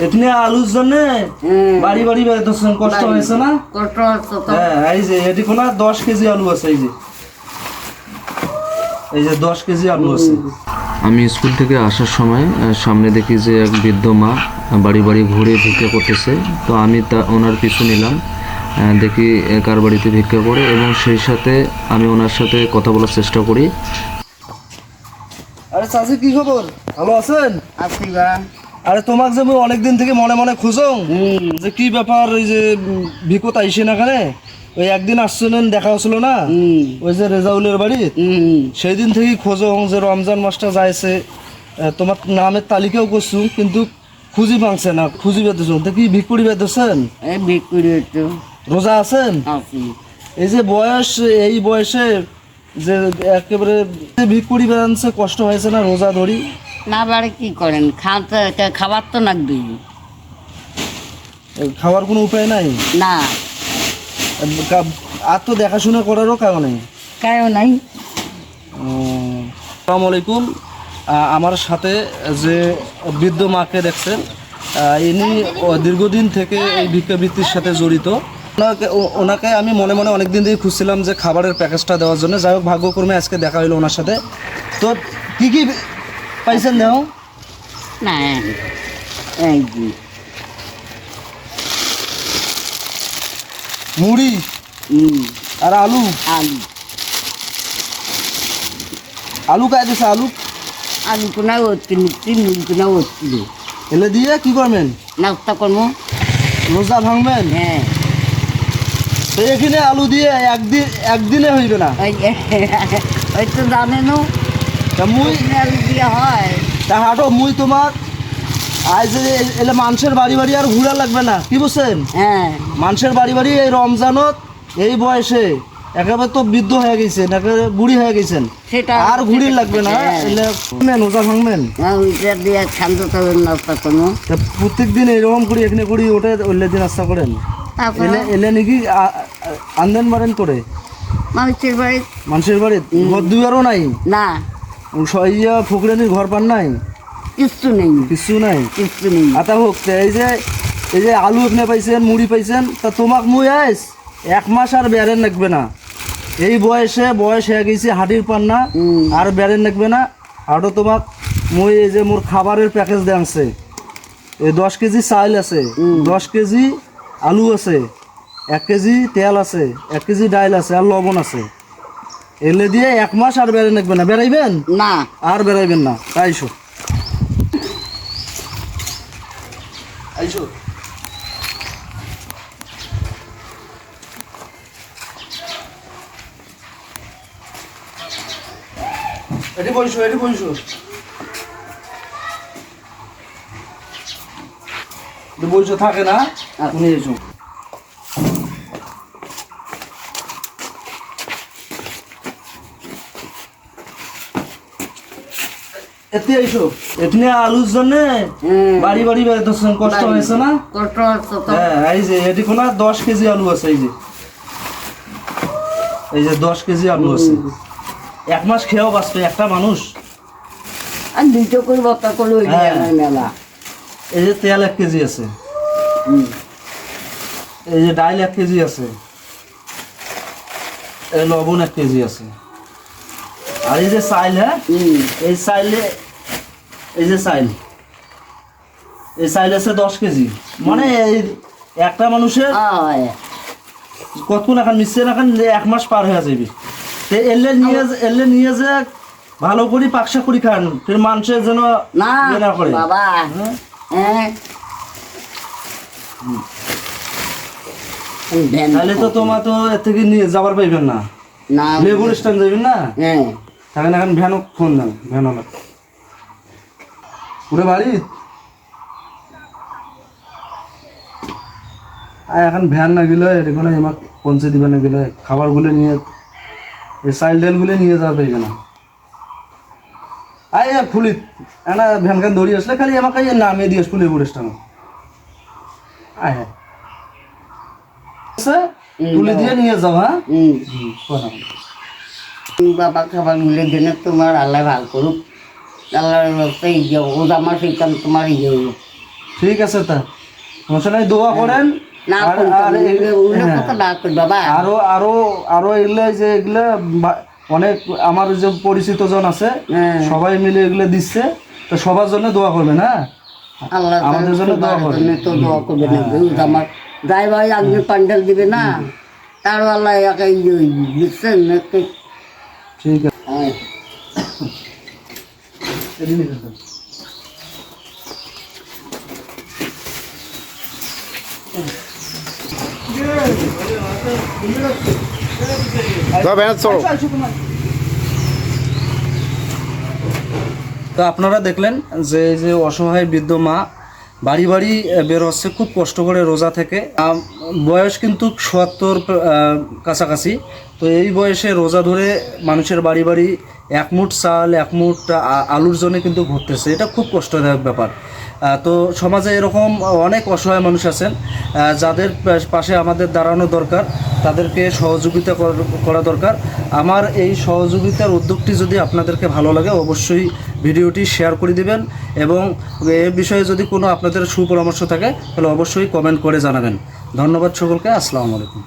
এখানে আলুর জন্য বাড়ি বাড়ি বেরোতেছেন, কষ্ট হয়েছে না? কষ্ট হচ্ছে তো। হ্যাঁ, এই যে এটি কোনো 10 কেজি আলু আছে, এই যে 10 কেজি আলু আছে। আমি স্কুল থেকে আসার সময় সামনে দেখি যে এক বৃদ্ধ মা বাড়ি বাড়ি ঘুরে ভিক্ষা করতেছে। তো আমি ওনার পিছু নিলাম, দেখি কার বাড়িতে ভিক্ষা করে, এবং সেই সাথে আমি ওনার সাথে কথা বলার চেষ্টা করি। আরে চাচি, কি খবর? ভালো আছেন? আছি বা। আরে তোমাকে যে আমি অনেকদিন থেকে মনে মনে খুঁজো যে কি ব্যাপার, ওই যে ভিকো তাইছে না এখানে, ওই একদিন আসছিলেন, দেখা হচ্ছিল না ওই যে রেজাউলের বাড়ি, সেই দিন থেকেই খোঁজো যে রমজান মাসটা যাইছে, তোমার নামের তালিকাও করছু, কিন্তু খুঁজি পাংছে না, খুঁজি বেঁধেছ। তো কি ভিক্ষুড়ি বেঁধেছেন? এই বিক্রি হচ্ছে। রোজা আছেন? আছি। এই যে বয়স, এই বয়সে যে একেবারে ভিক্ষুড়ি বেঁধেছে, কষ্ট হয়েছে না রোজা ধরি? না বাড়ি কি করেন, খাবার তো লাগবে। খাওয়ার কোনো উপায় নাই? না, আর তো দেখাশোনা করারও কারণ নেই। কায়ও নাই। আসসালামু আলাইকুম। আমার সাথে যে বৃদ্ধ মাকে দেখছেন, ইনি দীর্ঘদিন থেকে এই ভিক্ষাবৃত্তির সাথে জড়িত। ওনাকে আমি মনে মনে অনেক দিন থেকে খুঁজছিলাম যে খাবারের প্যাকেজটা দেওয়ার জন্য। যাই হোক, ভাগ্যক্রমে আজকে দেখা হলো ওনার সাথে। তো কী কী পাইছেন দেও? না, এই যে মুড়ি আর আলু। আলু আলু কায় দিছে? আলু আলু কোনা হচ্ছে, মুড়ি কোনা হচ্ছিল। এলে দিয়ে কি করবেন? নাস্তা করবো। রোজা ভাঙবেন? হ্যাঁ। তো এখানে আলু দিয়ে একদিনে হইবে না। ওই তো জানেন, তা মুই আলু দিয়ে হয়। তা হাঁটো, মুই তোমার আজ এলে মানুষের বাড়ি বাড়ি আর ঘুরা লাগবে না, কি বুঝছেন? হ্যাঁ, মানুষের বাড়ি বাড়ি এই রমজানত এই বয়সে একেবারে তো বৃদ্ধ হয়ে গেছেন, একেবারে বুড়ি হয়ে গেছেন, সেটা আর ঘুরি লাগবে না। এলে রোজা ভাঙবেন, ওইটা দিয়ে শান্ত করবেন, নাস্তা করবো। প্রত্যেক দিন এরকম করি এখানে করি, ওটা ওইলে দিন নাস্তা করেন। এলে এলে নাকি আনদেন বারেন করে মানুষের বাড়ি। মানুষের বাড়ি ঘর দুয়ারও নাই? না, ইয়া ফকরানির ঘর পান নাই? কিচ্ছু নেই, কিছু নাই, কিচ্ছু নেই। আতা হোক। এই যে আলু এখানে পাইছেন, মুড়ি পাইছেন, তা তোমাক মুই আইস 1 মাস আর বেড়েন লাগবে না। এই বয়স হয়ে গেছে, হাঁটির পান না, আর বেড়েন লাগবে না। আরও তোমাক মুই এই যে মোর খাবারের প্যাকেজ দেওয়াছে, এই 10 কেজি চাল আছে, 10 কেজি আলু আছে, 1 কেজি তেল আছে, 1 কেজি ডাইল আছে, আর লবণ আছে। এলে দিয়ে 1 মাস আর বেড়েন লাগবে না। বেড়াইবেন না, আর বেড়াইবেন না। আইসো আইসো। এটি বইসো, এটি বইসো, বইসো থাকে না, আপনি এসো। এতে আইসো। এখানে আলুর জন্য বাড়ি বাড়ি বেরোতেছেন, কষ্ট হয়েছে না? কষ্ট হচ্ছে তো। হ্যাঁ, এই যে এটি কোনো 10 কেজি আলু আছে, এই যে 10 কেজি আলু আছে। 1 মাস খেয়েও বাঁচবে একটা মানুষ। আর দুটো করে বত্তা করে ওই মেলা। এই যে তেল 1 কেজি আছে, এই যে ডাইল 1 কেজি আছে, এই লবণ 1 কেজি আছে, আর এই যে চাইল, হ্যাঁ এই চাইলে, এই যে চাইল, এই চাইল আছে 10 কেজি। মানে এই একটা মানুষের কতক্ষণ এখন মিশছে এখন 1 মাস পার হয়ে যাবে। তো এলে নিয়ে যে ভালো করে পাকশা করি খান, ফের মানুষের যেন না করে বাবা। হ্যাঁ, তাহলে তো তোমার তো এর থেকে নিয়ে যাবার পাইবেন না, না লেবুর স্ট্যান্ড যাবেন না। হ্যাঁ, থাকেন এখন ভ্যানও ফোন দেন, ভ্যানও পুরো বাড়ি এখন ভ্যান না গেলে এখানে আমাকে পৌঁছে দিবে না, গেলে খাবারগুলো নিয়ে এই চাইল্ড ডাইলগুলো নিয়ে যাওয়া পাইবে না। আয় ফুলি একটা ভ্যান খান দৌড়িয়ে আসলে খালি আমাকে নামে দিয়ে আসবো লেবুর স্ট্যান্ড। আয় হ্যাঁ, তুলে দিয়ে নিয়ে যাও। হ্যাঁ, বাবা খাবার গুলে দিনে তোমার আল্লাহ ভালো করুক। আল্লাহর ব্যবস্থা ওজা মাস এইখান তোমার ইয়ে হইব। ঠিক আছে তা সমস্যা নাই, দোয়া করেন। না আর করতে আর হবে, এই- ওগুলো হ্যাঁ। কথা না করি বাবা। আরো আরো আরো এগুলো যে এগুলো অনেক আমার যে পরিচিত জন আছে হ্যাঁ। সবাই মিলে এগুলো দিচ্ছে, তো সবার জন্য দোয়া করবেন। হ্যাঁ, আল্লাহ আমাদের জন্য দোয়া করবেন। তো দোয়া করবে না, আমার যাই ভাই আগে প্যান্ডেল দিবে না, তারও আল্লাহ একা বুঝছেন নাকি? ঠিক আছে। হ্যাঁ। তো আপনারা দেখলেন যে এই যে অসহায় বৃদ্ধ মা বাড়ি বাড়ি বের হচ্ছে খুব কষ্ট করে রোজা থেকে। বয়স কিন্তু ৭৭ কাছাকাছি। তো এই বয়সে রোজা ধরে মানুষের বাড়ি বাড়ি এক মুঠ চাল এক মুঠ আলুর জন্য কিন্তু ঘুরতেছে, এটা খুব কষ্টদায়ক ব্যাপার। তো সমাজে এরকম অনেক অসহায় মানুষ আছেন যাদের পাশে আমাদের দাঁড়ানো দরকার, তাদেরকে সহযোগিতা করা দরকার। আমার এই সহযোগিতার উদ্যোগটি যদি আপনাদেরকে ভালো লাগে অবশ্যই ভিডিওটি শেয়ার করে দিবেন, এবং এ বিষয়ে যদি কোনো আপনাদের সুপরামর্শ থাকে তাহলে অবশ্যই কমেন্ট করে জানাবেন। ধন্যবাদ সকলকে, আসসালামু আলাইকুম।